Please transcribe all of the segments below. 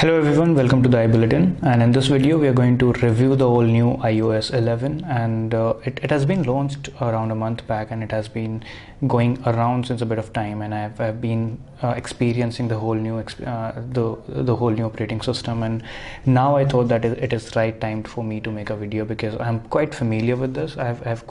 Hello everyone, welcome to the iBulletin, and in this video we are going to review the all new iOS 11, and it has been launched around a month back, and it has been going around since a bit of time, and I've been experiencing the whole new the whole new operating system, and now I thought that it is right time for me to make a video because I'm quite familiar with this. I've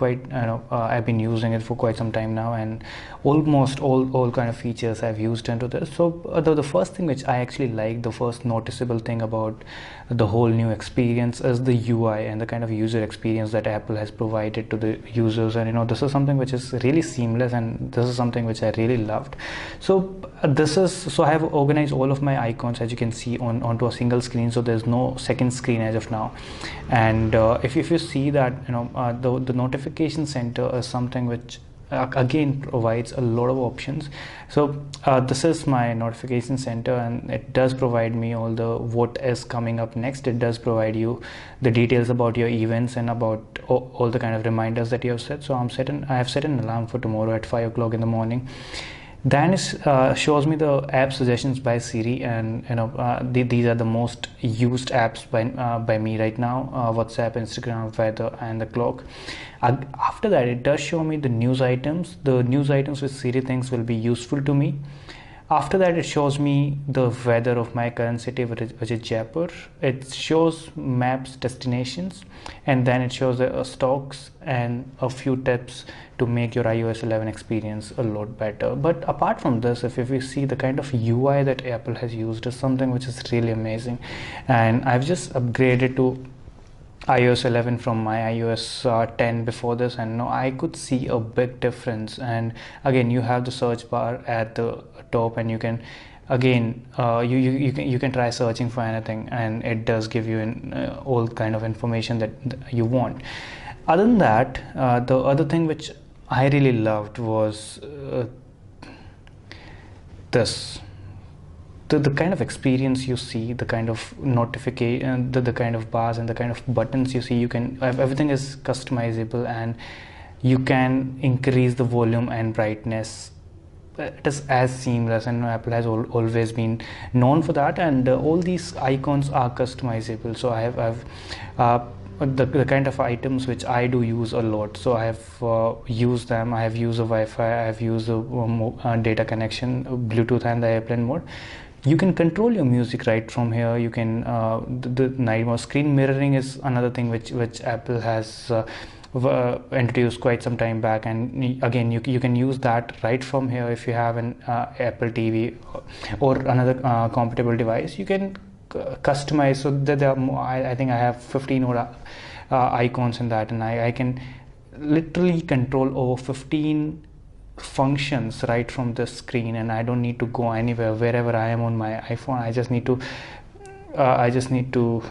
been using it for quite some time now, and almost all kind of features I've used into this. So the first thing which I actually like, the first noticeable thing about the whole new experience is the UI and the kind of user experience that Apple has provided to the users. And this is something which is really seamless, and this is something which I really loved. So I have organized all of my icons, as you can see, onto a single screen, so there's no second screen as of now. And if you see that the notification center is something which again provides a lot of options. So this is my notification center, and it does provide me all the what is coming up next. It does provide you the details about your events and about all the kind of reminders that you have set. So I have set an alarm for tomorrow at 5 o'clock in the morning. Then it shows me the app suggestions by Siri, and these are the most used apps by me right now: WhatsApp, Instagram, weather, and the clock. After that, it does show me the news items which Siri thinks will be useful to me. After that, it shows me the weather of my current city, which is Jaipur. It shows maps, destinations, and then it shows the stocks and a few tips to make your iOS 11 experience a lot better. But apart from this, if you see, the kind of UI that Apple has used is something which is really amazing, and I've just upgraded to iOS 11 from my iOS 10 before this, and now I could see a big difference. And again, you have the search bar at the top, and you can again you can try searching for anything, and it does give you all kind of information that you want. Other than that, the other thing which I really loved was this. The kind of experience you see, the kind of notification, the kind of bars and the kind of buttons you see, you can everything is customizable, and you can increase the volume and brightness. It is as seamless, and Apple has always been known for that, and all these icons are customizable. So I've the kind of items which I do use a lot, so I have used them. I have used a Wi-Fi, I have used a data connection, Bluetooth, and the airplane mode. You can control your music right from here. You can the night mode. Screen mirroring is another thing which Apple has introduced quite some time back, and again you can use that right from here. If you have an Apple TV or another compatible device, you can customize. So that there are more, I think I have 15 or icons in that, and I can literally control over 15 functions right from the screen, and I don't need to go anywhere. Wherever I am on my iPhone, I just need to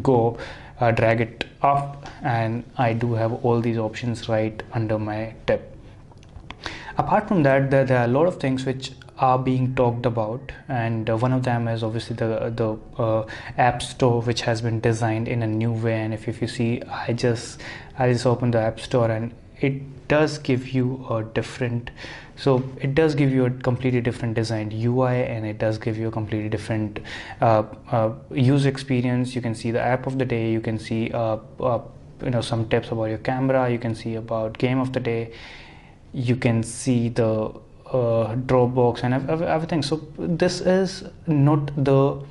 go drag it up, and I do have all these options right under my tip. Apart from that, there are a lot of things which are being talked about, and one of them is obviously the App Store, which has been designed in a new way. And if you see, I just opened the App Store, and it does give you a completely different designed UI, and it does give you a completely different user experience. You can see the app of the day, you can see some tips about your camera, you can see about game of the day, you can see the Dropbox and everything. So this is not the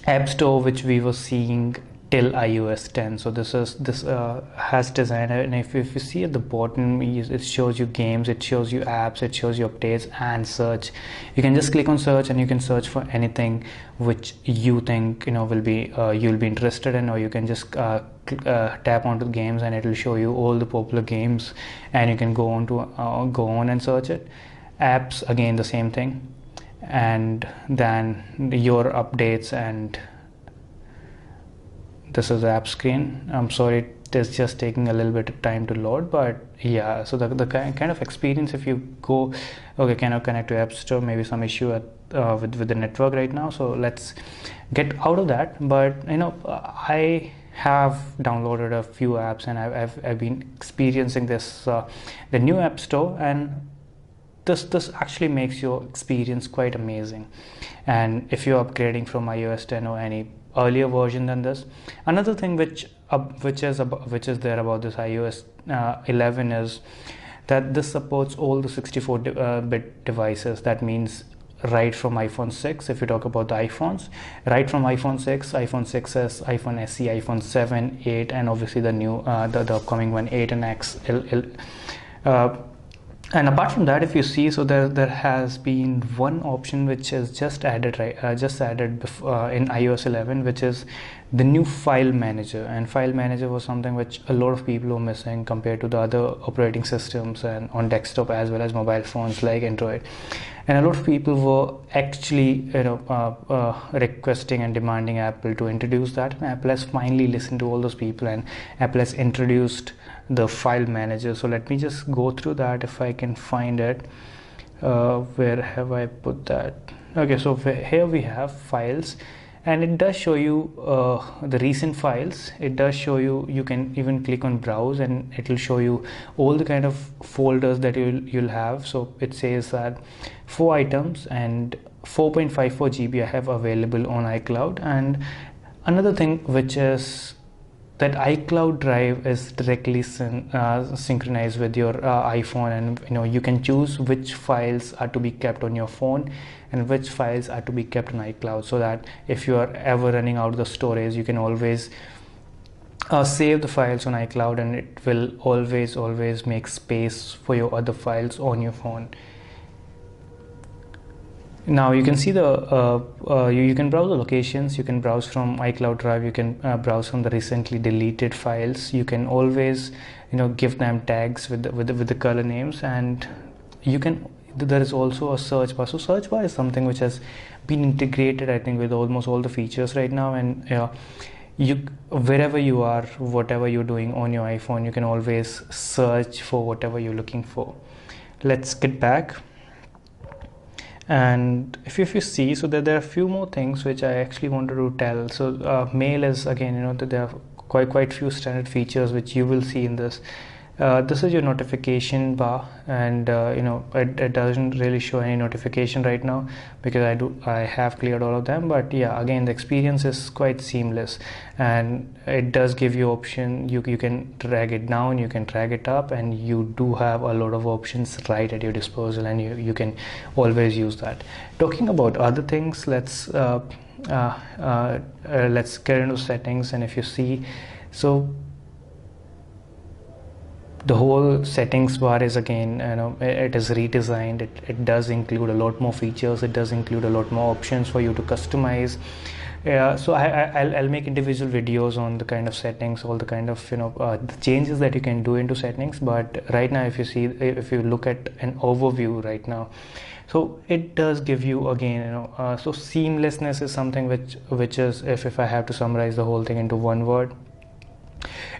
App Store which we were seeing till iOS 10. So this has design, and if you see at the bottom, it shows you games, it shows you apps, it shows you updates, and search. You can just click on search, and you can search for anything which you think will be you'll be interested in, or you can just tap onto the games, and it will show you all the popular games, and you can go on and search it. Apps, again the same thing, and then your updates, and this is the app screen. I'm sorry, it is just taking a little bit of time to load, but yeah. So the kind of experience, if you go, okay, cannot connect to App Store, maybe some issue with the network right now, so let's get out of that. But I have downloaded a few apps, and I've been experiencing this the new App Store, and this actually makes your experience quite amazing. And if you're upgrading from iOS 10 or any earlier version than this, another thing which is there about this iOS 11 is that this supports all the 64-bit devices. That means right from iPhone 6, if you talk about the iPhones, right from iPhone 6, iPhone 6s, iPhone SE, iPhone 7, 8, and obviously the new the upcoming one, 8 and X. And apart from that, if you see, so there has been one option which is just added in iOS 11, which is the new file manager. And file manager was something which a lot of people were missing compared to the other operating systems and on desktop as well as mobile phones like Android. And a lot of people were actually requesting and demanding Apple to introduce that, and Apple has finally listened to all those people, and Apple has introduced the file manager. So let me just go through that if I can find it. Where have I put that? Okay, so here we have files, and it does show you the recent files. It does show you can even click on browse and it will show you all the kind of folders that you'll have. So it says that 4 items and 4.54 GB I have available on iCloud. And another thing which is that iCloud Drive is directly synchronized with your iPhone, and you can choose which files are to be kept on your phone and which files are to be kept on iCloud, so that if you are ever running out of the storage, you can always save the files on iCloud, and it will always make space for your other files on your phone. Now you can see you can browse the locations, you can browse from iCloud Drive, you can browse from the recently deleted files. You can always give them tags with the color names, and there is also a search bar. So search bar is something which has been integrated, I think, with almost all the features right now, and wherever you are, whatever you're doing on your iPhone, you can always search for whatever you're looking for. Let's get back. And if you see, so there are a few more things which I actually wanted to tell. So mail is, again, there are quite few standard features which you will see in this. This is your notification bar, and it doesn't really show any notification right now because I have cleared all of them. But yeah, again, the experience is quite seamless, and it does give you option. You can drag it down, you can drag it up, and you do have a lot of options right at your disposal, and you can always use that. Talking about other things, let's get into settings. And if you see, so the whole settings bar is, again, it is redesigned. It does include a lot more features. It does include a lot more options for you to customize. So I'll make individual videos on the kind of settings, all the kind of the changes that you can do into settings. But right now, if you look at an overview right now, so it does give you, again, so seamlessness is something which is, if I have to summarize the whole thing into one word,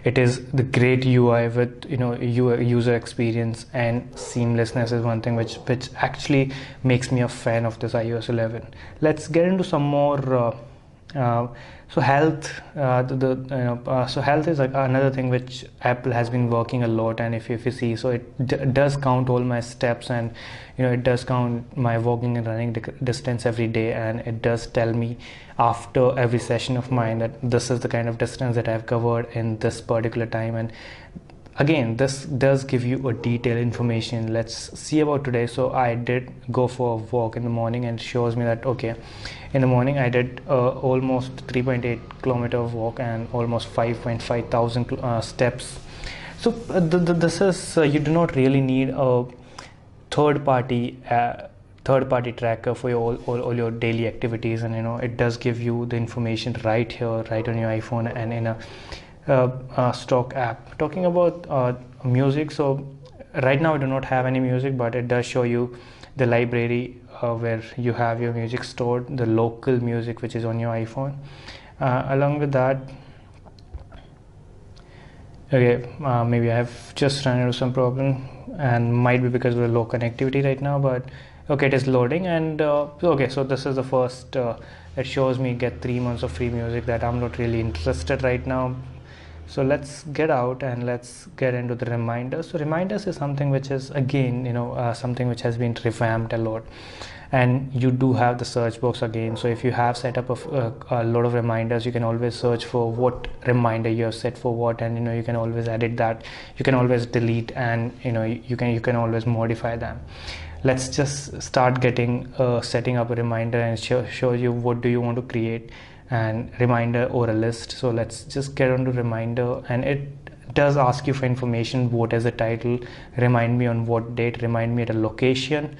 it is the great UI with user experience, and seamlessness is one thing which actually makes me a fan of this iOS 11. Let's get into some more. So health, so health is another thing which Apple has been working a lot. And if you see, so it does count all my steps, and it does count my walking and running distance every day, and it does tell me after every session of mine that this is the kind of distance that I've covered in this particular time. And again, this does give you a detailed information. Let's see about today. So I did go for a walk in the morning, and it shows me that, okay, in the morning I did almost 3.8 kilometer walk and almost 5.5 thousand steps. So this is you do not really need a third party tracker for all your daily activities, and it does give you the information right here, right on your iPhone, and in a stock app. Talking about music, so right now I do not have any music, but it does show you the library where you have your music stored, the local music which is on your iPhone. Along with that, okay, maybe I have just run into some problem, and might be because of the low connectivity right now, but okay, it is loading. And okay, so this is the first, it shows me get 3 months of free music, that I'm not really interested right now. So let's get out and let's get into the reminders. So reminders is something which is again, something which has been revamped a lot, and you do have the search box again. So if you have set up a lot of reminders, you can always search for what reminder you have set for what, and you can always edit that, you can always delete, and you can always modify them. Let's just start getting setting up a reminder and show you what do you want to create, and reminder or a list. So let's just get onto reminder, and it does ask you for information. What is the title, remind me on what date, remind me at a location,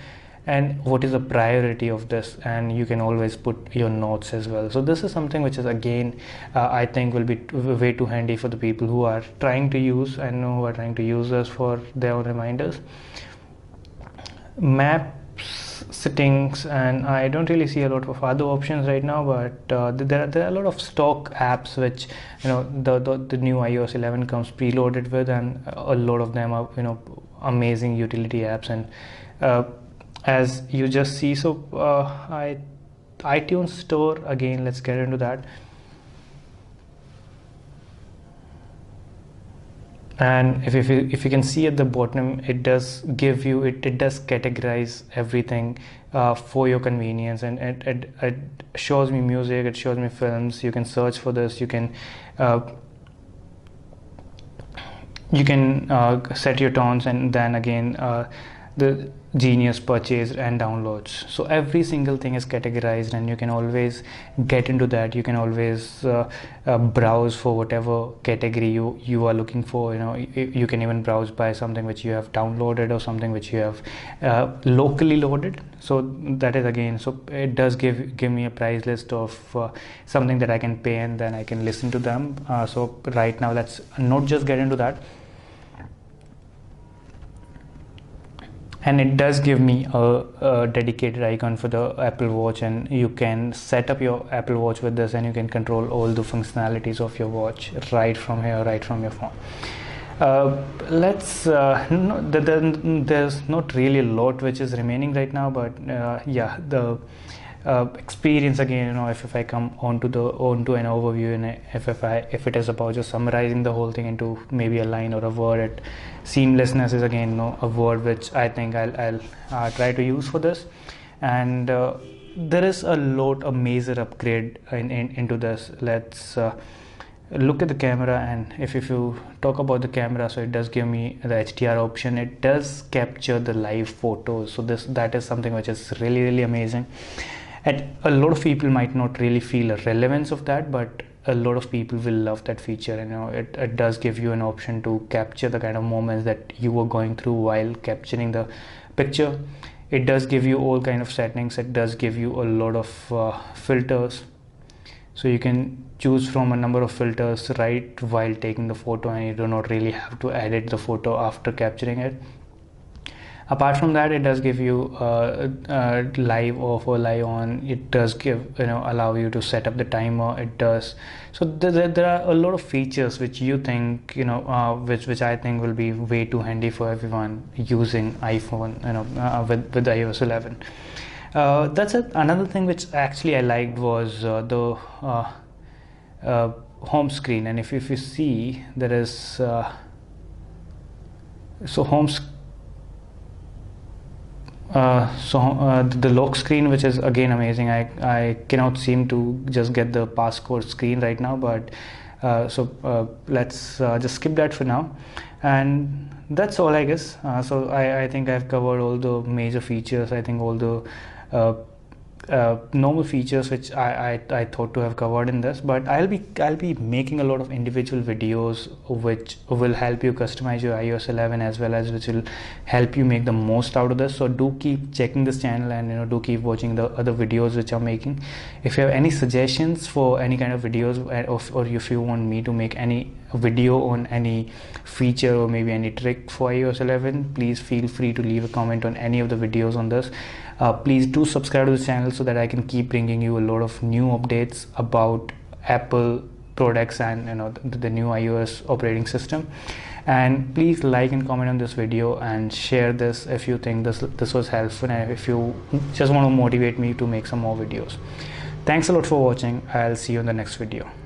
and what is the priority of this, and you can always put your notes as well. So this is something which is again I think will be way too handy for the people who are trying to use this for their own reminders. Maps settings, and I don't really see a lot of other options right now, but there are a lot of stock apps which the new iOS 11 comes preloaded with, and a lot of them are amazing utility apps. And as you just see, so iTunes Store, again let's get into that. And if you can see at the bottom, it does give you it does categorize everything for your convenience, and it shows me music, it shows me films. You can search for this, you can set your tones, and then again the Genius purchased and downloads. So every single thing is categorized, and you can always get into that. You can always browse for whatever category you are looking for. You can even browse by something which you have downloaded or something which you have locally loaded. So that is again, so it does give me a price list of something that I can pay, and then I can listen to them. So right now let's not just get into that. And it does give me a dedicated icon for the Apple Watch, and you can set up your Apple Watch with this, and you can control all the functionalities of your watch right from here, right from your phone. There's not really a lot which is remaining right now, but yeah, the experience again, if I come onto an overview, and if it is about just summarizing the whole thing into maybe a line or a word, seamlessness is again a word which I think I'll try to use for this. And there is a major upgrade into this. Let's look at the camera, and if you talk about the camera, so it does give me the HDR option. It does capture the live photos, so that is something which is really amazing. And a lot of people might not really feel a relevance of that, but a lot of people will love that feature. It does give you an option to capture the kind of moments that you were going through while capturing the picture. It does give you all kind of settings. It does give you a lot of filters, so you can choose from a number of filters right while taking the photo, and you do not really have to edit the photo after capturing it. Apart from that, it does give you live off or live on. It does give allow you to set up the timer. It does. So there are a lot of features which you think which I think will be way too handy for everyone using iPhone with iOS 11. That's it. Another thing which actually I liked was the home screen. And if you see, there is so home screen. The lock screen, which is again amazing. I cannot seem to just get the passcode screen right now, but let's just skip that for now. And that's all, I guess. So I think I've covered all the major features. I think all the normal features which I thought to have covered in this, but I'll be making a lot of individual videos which will help you customize your iOS 11, as well as which will help you make the most out of this. So do keep checking this channel, and do keep watching the other videos which I'm making. If you have any suggestions for any kind of videos, or if you want me to make any video on any feature or maybe any trick for iOS 11, please feel free to leave a comment on any of the videos on this. Please do subscribe to the channel so that I can keep bringing you a lot of new updates about Apple products and the new iOS operating system. And please like and comment on this video, and share this if you think this was helpful, and if you just want to motivate me to make some more videos. Thanks a lot for watching. I'll see you in the next video.